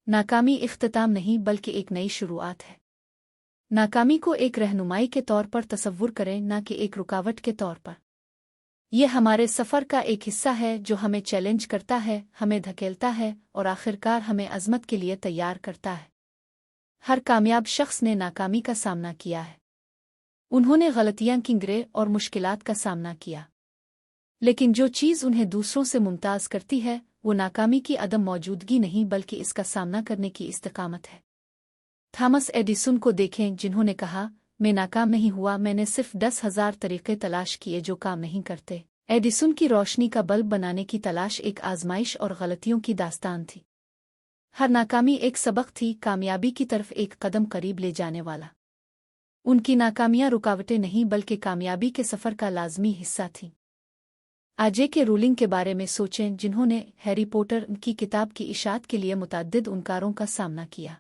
नाकामी इख्तिताम नहीं बल्कि एक नई शुरुआत है। नाकामी को एक रहनुमाई के तौर पर तसव्वुर करें, न कि एक रुकावट के तौर पर। यह हमारे सफ़र का एक हिस्सा है जो हमें चैलेंज करता है, हमें धकेलता है और आखिरकार हमें अज़मत के लिए तैयार करता है। हर कामयाब शख्स ने नाकामी का सामना किया है। उन्होंने गलतियां की और मुश्किलात का सामना किया, लेकिन जो चीज़ उन्हें दूसरों से मुमताज़ करती है वो नाकामी की अदम मौजूदगी नहीं बल्कि इसका सामना करने की इस्तिकामत है। थॉमस एडिसन को देखें, जिन्होंने कहा, मैं नाकाम नहीं हुआ, मैंने सिर्फ 10,000 तरीक़े तलाश किए जो काम नहीं करते। एडिसन की रोशनी का बल्ब बनाने की तलाश एक आजमाइश और गलतियों की दास्तान थी। हर नाकामी एक सबक थी, कामयाबी की तरफ एक कदम करीब ले जाने वाला। उनकी नाकामियां रुकावटें नहीं बल्कि कामयाबी के सफ़र का लाजमी हिस्सा थीं। आजे के रूलिंग के बारे में सोचें, जिन्होंने हैरी पॉटर की किताब की इशाअत के लिए मुतअद्दिद इनकारों का सामना किया।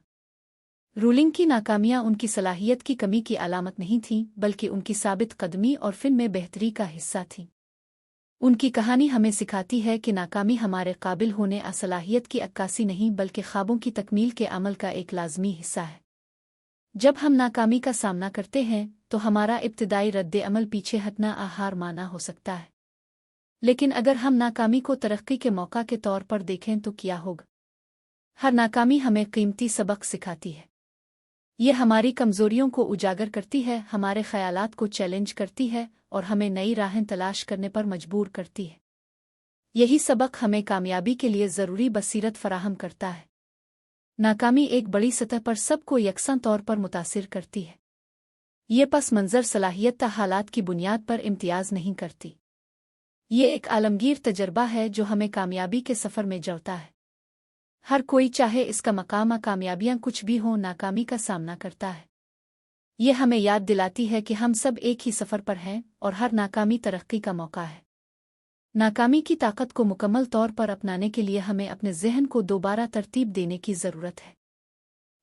रूलिंग की नाकामियां उनकी सलाहियत की कमी की अलामत नहीं थीं बल्कि उनकी साबित कदमी और फिल्म में बेहतरी का हिस्सा थीं। उनकी कहानी हमें सिखाती है कि नाकामी हमारे काबिल होने असलाहियत की अक्कासी नहीं बल्कि ख्वाबों की तकमील के अमल का एक लाजमी हिस्सा है। जब हम नाकामी का सामना करते हैं तो हमारा इब्तिदाई रद्द अमल पीछे हटना हार माना हो सकता है, लेकिन अगर हम नाकामी को तरक्की के मौका के तौर पर देखें तो क्या होगा? हर नाकामी हमें कीमती सबक सिखाती है। यह हमारी कमजोरियों को उजागर करती है, हमारे ख़यालात को चैलेंज करती है और हमें नई राहें तलाश करने पर मजबूर करती है। यही सबक हमें कामयाबी के लिए ज़रूरी बसीरत फराहम करता है। नाकामी एक बड़ी सतह पर सबको यकसा तौर पर मुतासिर करती है। ये पस मंज़र सलाहियत हालात की बुनियाद पर इम्तियाज़ नहीं करती। ये एक आलमगीर तजर्बा है जो हमें कामयाबी के सफ़र में जोड़ता है। हर कोई, चाहे इसका मकाम कामयाबियां कुछ भी हों, नाकामी का सामना करता है। ये हमें याद दिलाती है कि हम सब एक ही सफ़र पर हैं और हर नाकामी तरक्की का मौका है। नाकामी की ताकत को मुकम्मल तौर पर अपनाने के लिए हमें अपने ज़हन को दोबारा तरतीब देने की ज़रूरत है।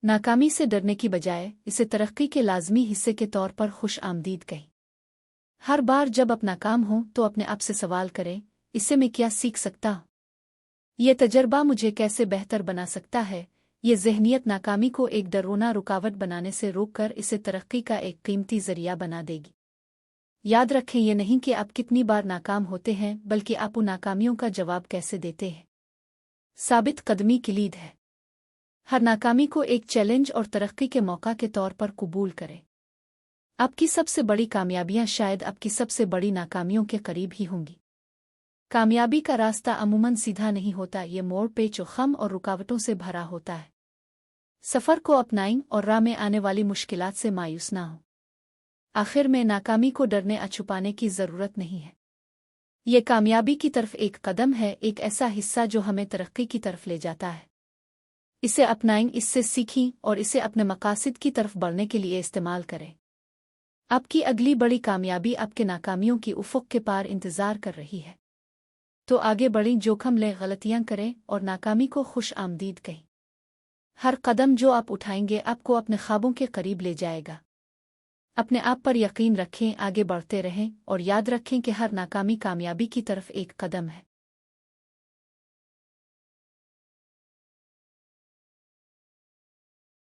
नाकामी से डरने की बजाय इसे तरक्की के लाजमी हिस्से के तौर पर खुश आमदीद कहें। हर बार जब अपना काम हो तो अपने आप से सवाल करें, इससे मैं क्या सीख सकता हूँ? ये तजर्बा मुझे कैसे बेहतर बना सकता है? ये ज़हनियत नाकामी को एक डरोना रुकावट बनाने से रोककर इसे तरक्की का एक कीमती ज़रिया बना देगी। याद रखें, ये नहीं कि आप कितनी बार नाकाम होते हैं बल्कि आप उन नाकामियों का जवाब कैसे देते हैं। साबित कदमी किलीद है। हर नाकामी को एक चैलेंज और तरक्की के मौका के तौर पर कबूल करें। आपकी सबसे बड़ी कामयाबियां शायद आपकी सबसे बड़ी नाकामियों के करीब ही होंगी। कामयाबी का रास्ता अमूमन सीधा नहीं होता, ये मोड़ पेच खम और रुकावटों से भरा होता है। सफ़र को अपनाएं और राह में आने वाली मुश्किलात से मायूस ना हो। आखिर में नाकामी को डरने या छुपाने की ज़रूरत नहीं है। ये कामयाबी की तरफ एक कदम है, एक ऐसा हिस्सा जो हमें तरक्की की तरफ ले जाता है। इसे अपनाएं, इससे सीखें और इसे अपने मकासद की तरफ बढ़ने के लिए इस्तेमाल करें। आपकी अगली बड़ी कामयाबी आपके नाकामियों की उफ़ुक़ के पार इंतज़ार कर रही है। तो आगे बढ़ें, जोखम लें, गलतियां करें और नाकामी को खुश आमदीद कहें। हर कदम जो आप उठाएंगे आपको अपने ख्वाबों के करीब ले जाएगा। अपने आप पर यकीन रखें, आगे बढ़ते रहें और याद रखें कि हर नाकामी कामयाबी की तरफ एक कदम है।